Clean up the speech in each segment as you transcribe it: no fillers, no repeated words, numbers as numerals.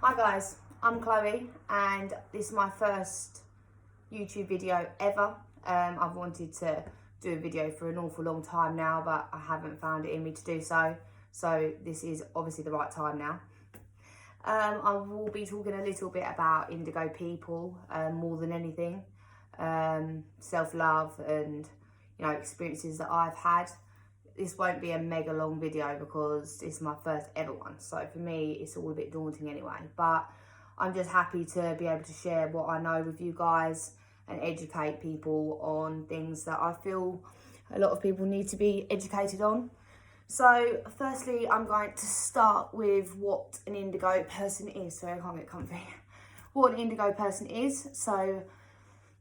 Hi guys, I'm Chloe and this is my first YouTube video ever. I've wanted to do a video for an awful long time now, but I haven't found it in me to do so. So this is obviously the right time now. I will be talking a little bit about indigo people, more than anything. Self-love and, experiences that I've had. This won't be a mega long video because it's my first ever one. So for me, it's all a bit daunting anyway. But I'm just happy to be able to share what I know with you guys and educate people on things that I feel a lot of people need to be educated on. So firstly, I'm going to start with what an indigo person is. Sorry, I can't get comfy. What an indigo person is. So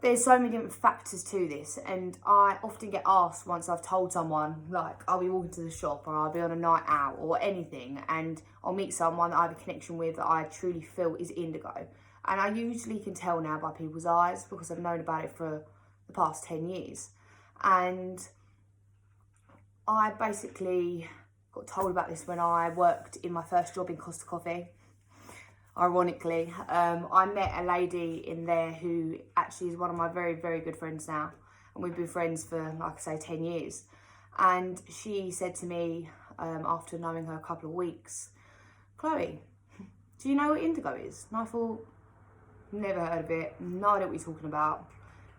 there's so many different factors to this, and I often get asked once I've told someone, like, I'll be walking to the shop or I'll be on a night out or anything, and I'll meet someone that I have a connection with that I truly feel is indigo. And I usually can tell now by people's eyes because I've known about it for the past 10 years. And I basically got told about this when I worked in my first job in Costa Coffee. Ironically, I met a lady in there who actually is one of my very, very good friends now. And we've been friends for, like I say, 10 years. And she said to me, after knowing her a couple of weeks, Chloe, do you know what indigo is? And I thought, never heard of it, no idea what you're talking about.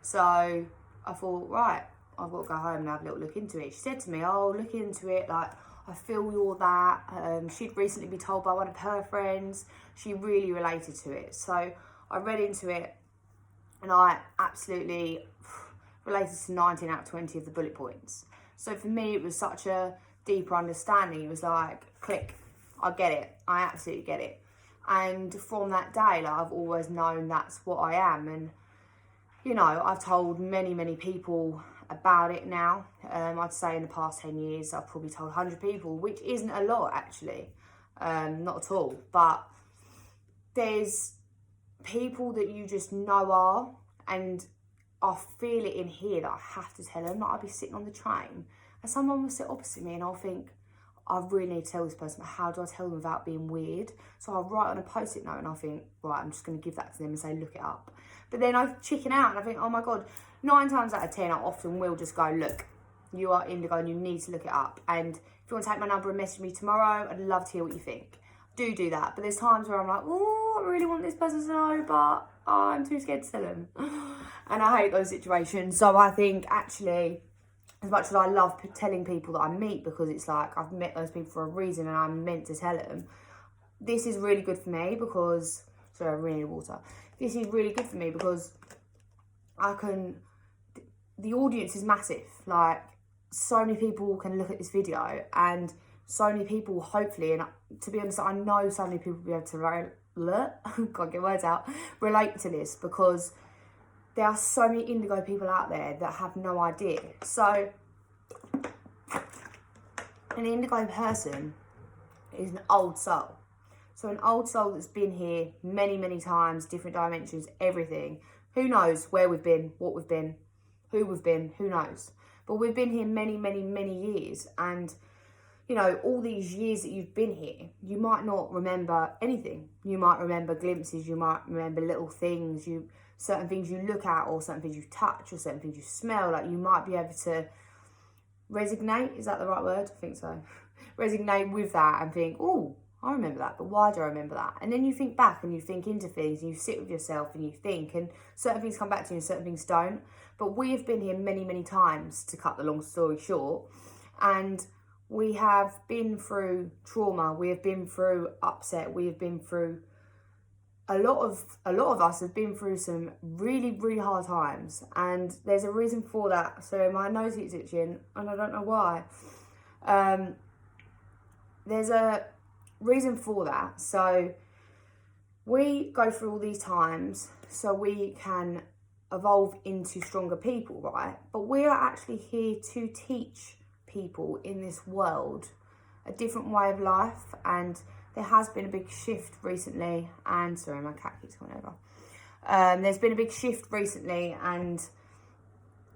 So I thought, right, I've got to go home and have a little look into it. She said to me, oh, look into it, like, I feel you're that. She'd recently been told by one of her friends. She really related to it. So I read into it and I absolutely related to 19 out of 20 of the bullet points. So for me, it was such a deeper understanding. It was like, click, I get it. I absolutely get it. And from that day, like, I've always known that's what I am. And, I've told many, many people about it now. I'd say in the past 10 years, I've probably told 100 people, which isn't a lot actually, not at all. But there's people that you just know are, and I feel it in here that I have to tell them. Like, I'll be sitting on the train and someone will sit opposite me and I'll think, I really need to tell this person, but how do I tell them without being weird? So I'll write on a post-it note and I'll think, right, I'm just going to give that to them and say, look it up. But then I chicken out and I think, oh my God, 9 times out of 10, I often will just go, look, you are indigo and you need to look it up. And if you want to take my number and message me tomorrow, I'd love to hear what you think. Do that. But there's times where I'm like, oh, I really want this person to know, but I'm too scared to tell them. And I hate those situations. So I think actually, as much as I love telling people that I meet, because it's like I've met those people for a reason and I'm meant to tell them, this is really good for me because, sorry, I really need water. This is really good for me because the audience is massive. Like, so many people can look at this video and so many people, hopefully, and to be honest, I know so many people will be able to can't get words out, relate to this, because there are so many indigo people out there that have no idea. So an indigo person is an old soul. So an old soul that's been here many, many times, different dimensions, everything. Who knows where we've been, what we've been, who we've been, who knows. But we've been here many, many, many years. And, all these years that you've been here, you might not remember anything. You might remember glimpses, you might remember little things, certain things you look at, or certain things you touch, or certain things you smell. Like, you might be able to resignate, is that the right word? I think so. Resignate with that and think, oh, I remember that, but why do I remember that? And then you think back and you think into things and you sit with yourself and you think, and certain things come back to you and certain things don't. But we have been here many, many times, to cut the long story short, and we have been through trauma, we have been through upset, we have been through a lot of us have been through some really, really hard times, and there's a reason for that. So my nose keeps itching and I don't know why. There's a reason for that. So we go through all these times so we can evolve into stronger people, right? But we are actually here to teach people in this world a different way of life. And there has been a big shift recently, and sorry, my cat keeps coming over. There's been a big shift recently, and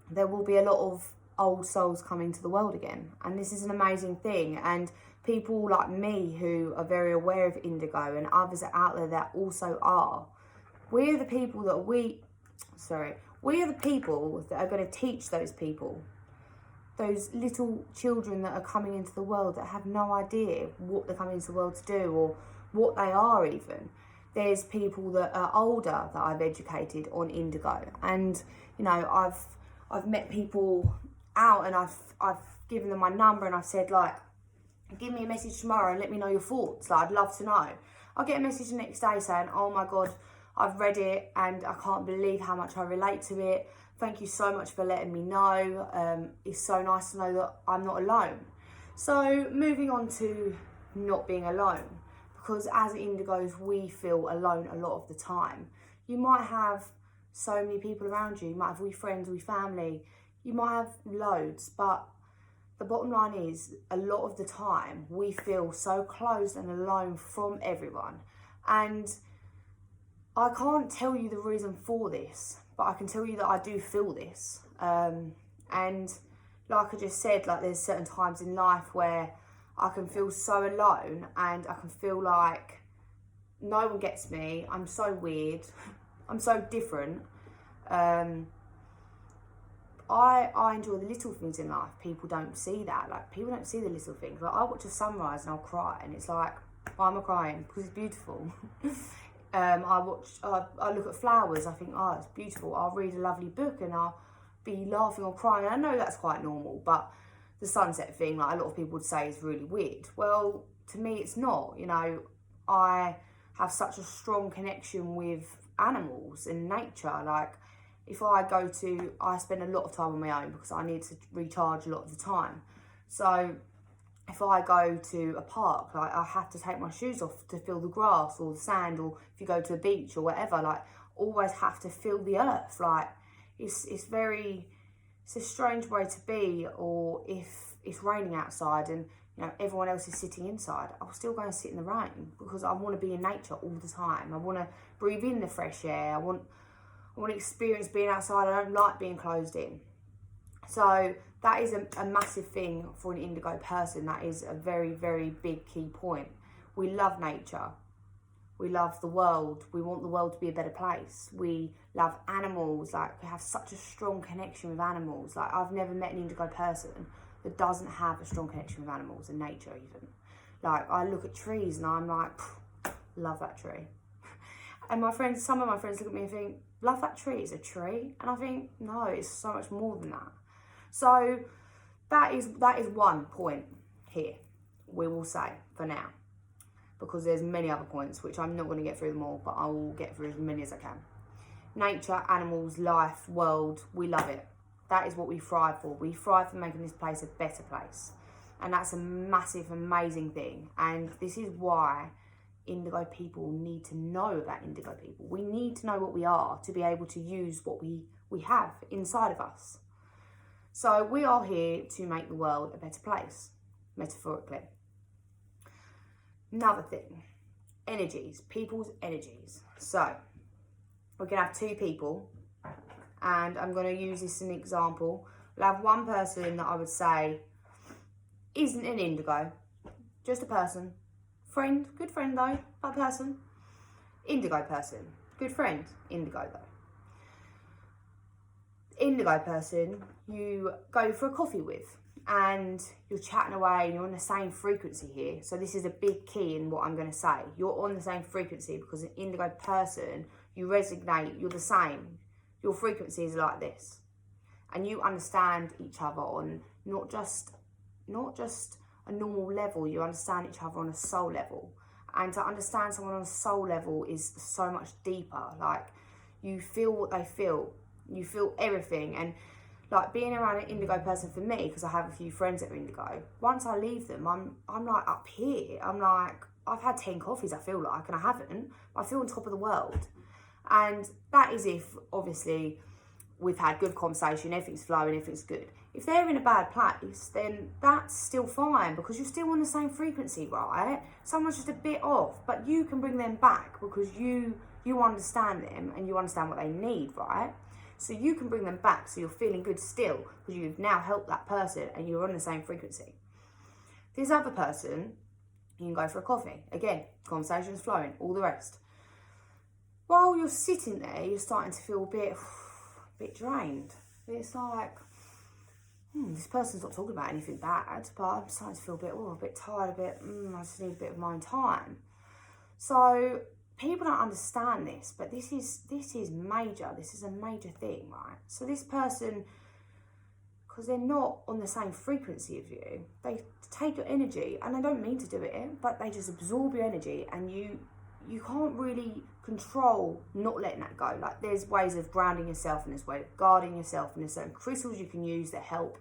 there will be a lot of old souls coming to the world again. And this is an amazing thing. And people like me who are very aware of indigo, and others out there that also are. We're the people that we are the people that are going to teach those people, those little children that are coming into the world that have no idea what they're coming into the world to do or what they are even. There's people that are older that I've educated on indigo, and you know, I've met people out, and I've given them my number, and I've said, like, give me a message tomorrow and let me know your thoughts. Like, I'd love to know. I'll get a message the next day saying, oh my God, I've read it and I can't believe how much I relate to it. Thank you so much for letting me know. It's so nice to know that I'm not alone. So moving on to not being alone, because as indigos, we feel alone a lot of the time. You might have so many people around you. You might have wee friends, wee family. You might have loads, but the bottom line is, a lot of the time, we feel so closed and alone from everyone. And I can't tell you the reason for this, but I can tell you that I do feel this. And like I just said, like, there's certain times in life where I can feel so alone and I can feel like no one gets me. I'm so weird. I'm so different. I enjoy the little things in life. People don't see that. Like, people don't see the little things. Like, I watch a sunrise and I'll cry, and it's like, why am I crying? Because it's beautiful. I look at flowers, I think, oh, it's beautiful. I'll read a lovely book and I'll be laughing or crying. I know that's quite normal, but the sunset thing, like, a lot of people would say is really weird. Well, to me, it's not. You know, I have such a strong connection with animals and nature. Like, if I spend a lot of time on my own because I need to recharge a lot of the time. So if I go to a park, like, I have to take my shoes off to feel the grass or the sand, or if you go to a beach or whatever, like, always have to feel the earth. Like, it's a strange way to be. Or if it's raining outside and, you know, everyone else is sitting inside, I'll still go and sit in the rain because I want to be in nature all the time. I want to breathe in the fresh air. I want to experience being outside. I don't like being closed in. So that is a massive thing for an indigo person. That is a very, very big key point. We love nature. We love the world. We want the world to be a better place. We love animals. Like, we have such a strong connection with animals. Like, I've never met an indigo person that doesn't have a strong connection with animals and nature even. Like, I look at trees and I'm like, love that tree. And some of my friends look at me and think, love that tree, it's a tree. And I think, no, it's so much more than that. So that is one point here, we will say, for now. Because there's many other points, which I'm not going to get through them all, but I will get through as many as I can. Nature, animals, life, world, we love it. That is what we thrive for. We thrive for making this place a better place. And that's a massive, amazing thing. And this is why indigo people need to know about indigo people. We need to know what we are to be able to use what we have inside of us. So we are here to make the world a better place, metaphorically. Another thing, energies, people's energies. So we're going to have two people, and I'm going to use this as an example. We'll have one person that I would say isn't an indigo, just a person. Friend, good friend though, that person. Indigo person, good friend, indigo though. Indigo person you go for a coffee with, and you're chatting away and you're on the same frequency here. So this is a big key in what I'm going to say. You're on the same frequency, because an indigo person, you resonate, you're the same. Your frequency is like this. And you understand each other on not just a normal level, you understand each other on a soul level. And to understand someone on a soul level is so much deeper. Like, you feel what they feel. You feel everything. And like, being around an indigo person for me, because I have a few friends that are indigo, once I leave them, I'm like up here. I'm like, I've had 10 coffees, I feel like, and I haven't. I feel on top of the world. And that is if, obviously, we've had good conversation, everything's flowing, everything's good. If they're in a bad place, then that's still fine, because you're still on the same frequency, right? Someone's just a bit off, but you can bring them back because you understand them and you understand what they need, right? So you can bring them back, so you're feeling good still, because you've now helped that person and you're on the same frequency. This other person, you can go for a coffee. Again, conversation's flowing, all the rest. While you're sitting there, you're starting to feel a bit drained. It's like, this person's not talking about anything bad, but I'm starting to feel a bit tired, I just need a bit of my own time. So people don't understand this, but this is major. This is a major thing, right? So this person, because they're not on the same frequency as you, they take your energy, and they don't mean to do it, but they just absorb your energy, and you can't really control not letting that go. Like, there's ways of grounding yourself, and there's ways of guarding yourself, and there's certain crystals you can use that help.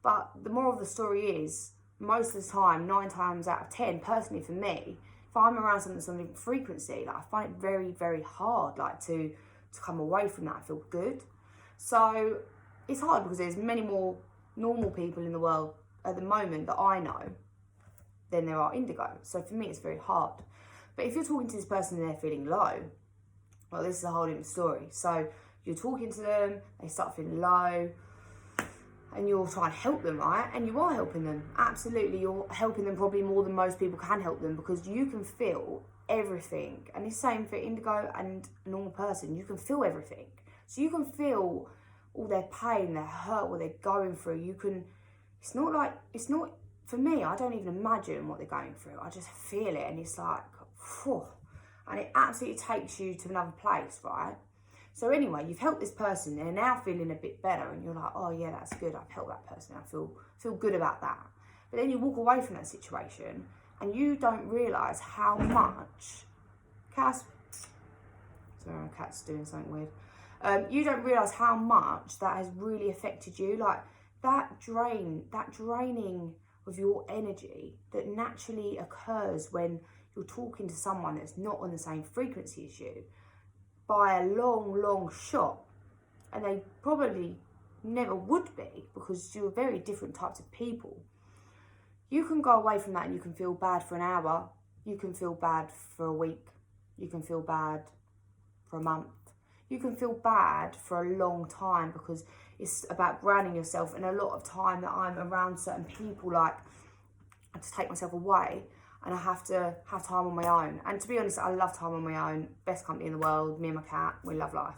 But the moral of the story is, most of the time, 9 times out of 10, personally for me, if I'm around something that's on a different frequency, like, I find it very, very hard, like, to come away from that and feel good. So it's hard because there's many more normal people in the world at the moment that I know than there are indigo. So for me, it's very hard. But if you're talking to this person and they're feeling low, well, this is a whole different story. So you're talking to them, they start feeling low, and you're trying to help them, right? And you are helping them. Absolutely, you're helping them probably more than most people can help them, because you can feel everything. And it's the same for indigo and a normal person. You can feel everything. So you can feel all their pain, their hurt, what they're going through. It's not, for me, I don't even imagine what they're going through. I just feel it, and it's like, whew, and it absolutely takes you to another place, right? So anyway, you've helped this person, they're now feeling a bit better, and you're like, oh yeah, that's good, I've helped that person, I feel good about that. But then you walk away from that situation, and you don't realise how much, sorry, my cat's doing something weird. You don't realise how much that has really affected you. Like, that draining of your energy that naturally occurs when you're talking to someone that's not on the same frequency as you, by a long shot, and they probably never would be, because you're very different types of people. You can go away from that and you can feel bad for an hour, you can feel bad for a week, you can feel bad for a month, you can feel bad for a long time, because it's about grounding yourself. And a lot of time that I'm around certain people, like, I just take myself away, and I have to have time on my own. And to be honest, I love time on my own. Best company in the world, me and my cat, we love life.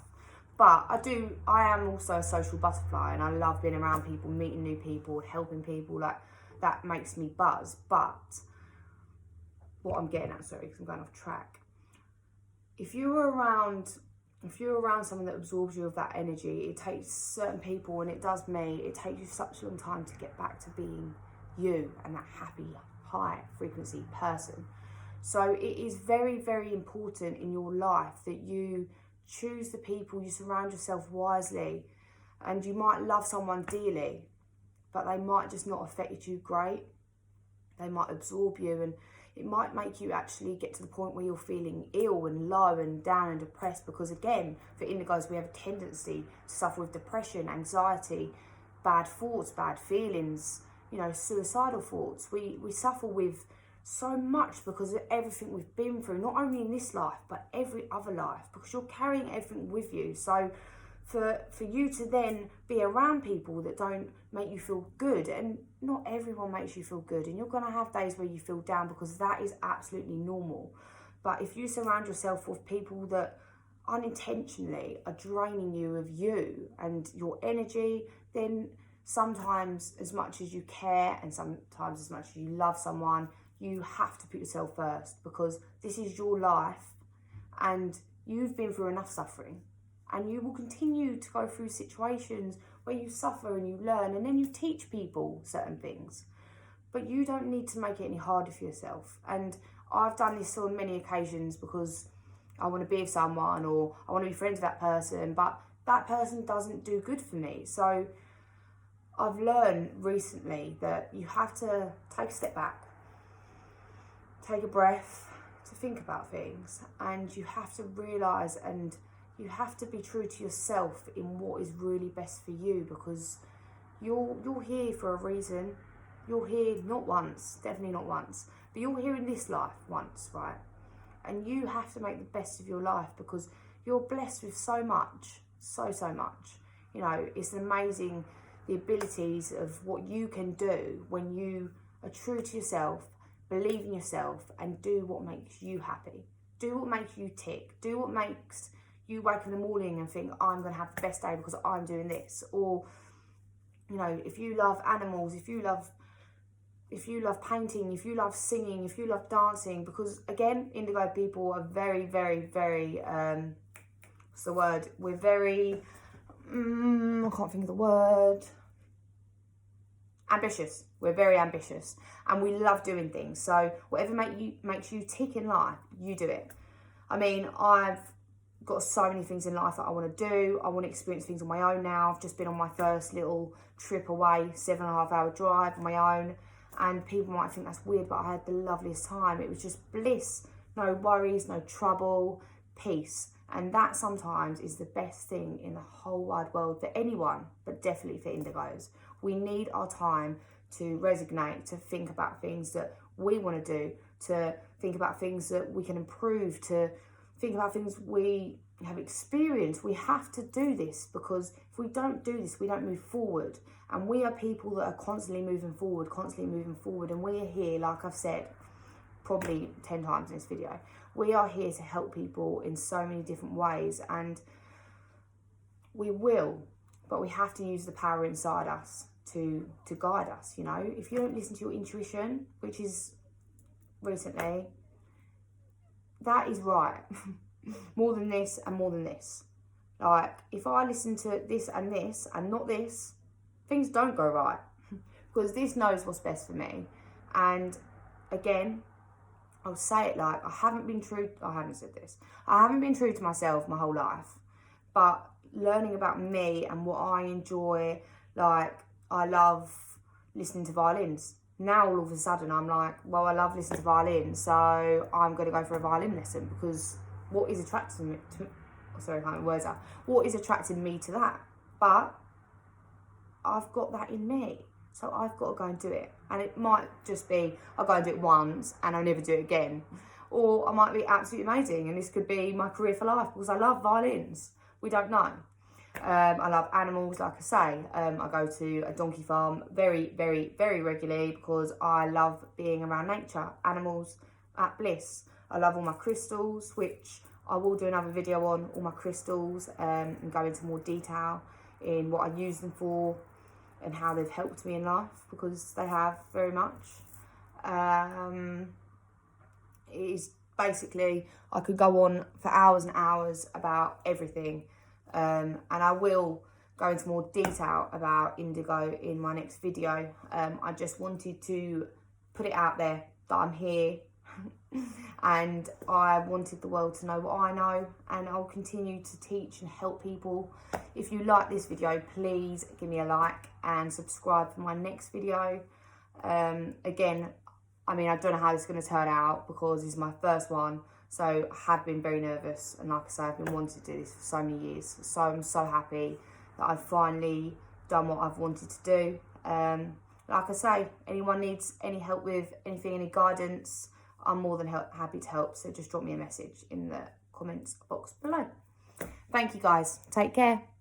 But I am also a social butterfly, and I love being around people, meeting new people, helping people. Like, that makes me buzz. But what I'm getting at, sorry, because I'm going off track. If you're around someone that absorbs you of that energy, it takes certain people, and it does me, it takes you such a long time to get back to being you and that happy, high frequency person. So it is very, very important in your life that you choose the people, you surround yourself wisely. And you might love someone dearly, but they might just not affect you great. They might absorb you, and it might make you actually get to the point where you're feeling ill and low and down and depressed, because again, for indigos, we have a tendency to suffer with depression, anxiety, bad thoughts, bad feelings, suicidal thoughts. We suffer with so much because of everything we've been through, not only in this life, but every other life, because you're carrying everything with you. So for you to then be around people that don't make you feel good, and not everyone makes you feel good, and you're going to have days where you feel down, because that is absolutely normal. But if you surround yourself with people that unintentionally are draining you of you and your energy, then sometimes, as much as you care and sometimes as much as you love someone, you have to put yourself first, because this is your life and you've been through enough suffering, and you will continue to go through situations where you suffer and you learn, and then you teach people certain things. But you don't need to make it any harder for yourself. And I've done this on many occasions because I want to be with someone, or I want to be friends with that person, but that person doesn't do good for me. So I've learned recently that you have to take a step back, take a breath to think about things, and you have to realise, and you have to be true to yourself in what is really best for you, because you're here for a reason. You're here not once, definitely not once, but you're here in this life once, right? And you have to make the best of your life, because you're blessed with so much, so much. It's amazing, the abilities of what you can do when you are true to yourself, believe in yourself, and do what makes you happy. Do what makes you tick. Do what makes you wake up in the morning and think, I'm going to have the best day because I'm doing this. Or, you know, if you love animals, if you love painting, if you love singing, if you love dancing, because again, Indigo people are very, very, very, what's the word? We're very, I can't think of the word. Ambitious. We're very ambitious and we love doing things. So whatever makes you tick in life, you do it. I mean, I've got so many things in life that I want to do. I want to experience things on my own now. I've just been on my first little trip away, 7.5 hour drive on my own. And people might think that's weird, but I had the loveliest time. It was just bliss, no worries, no trouble, peace. And that sometimes is the best thing in the whole wide world for anyone, but definitely for Indigos. We need our time to resignate, to think about things that we want to do, to think about things that we can improve, to think about things we have experienced. We have to do this because if we don't do this, we don't move forward. And we are people that are constantly moving forward. And we are here, like I've said, probably 10 times in this video. We are here to help people in so many different ways. And we will, but we have to use the power inside us to guide us, you know. If you don't listen to your intuition, which is recently, that is right. More than this and more than this. Like, if I listen to this and not this, things don't go right. Because this knows what's best for me. And again, I'll say it like, I haven't been true to myself my whole life. But learning about me and what I enjoy, like, I love listening to violins. Now all of a sudden I'm like, well, I love listening to violins, so I'm going to go for a violin lesson because what is attracting me to, sorry, I can't remember words out. What is attracting me to that? But I've got that in me, so I've got to go and do it. And it might just be I'll go and do it once and I'll never do it again, or I might be absolutely amazing and this could be my career for life because I love violins. We don't know. I love animals, like I say. I go to a donkey farm very, very, very regularly because I love being around nature, animals, at bliss. I love all my crystals, which I will do another video on, all my crystals, and go into more detail in what I use them for and how they've helped me in life, because they have very much. It is basically, I could go on for hours and hours about everything. And I will go into more detail about Indigo in my next video. I just wanted to put it out there that I'm here and I wanted the world to know what I know, and I'll continue to teach and help people. If you like this video, please give me a like and subscribe for my next video. Again, I mean, I don't know how this is going to turn out because this is my first one. So I have been very nervous, and like I say, I've been wanting to do this for so many years. So I'm so happy that I've finally done what I've wanted to do. Like I say, anyone needs any help with anything, any guidance, I'm more than happy to help. So just drop me a message in the comments box below. Thank you guys. Take care.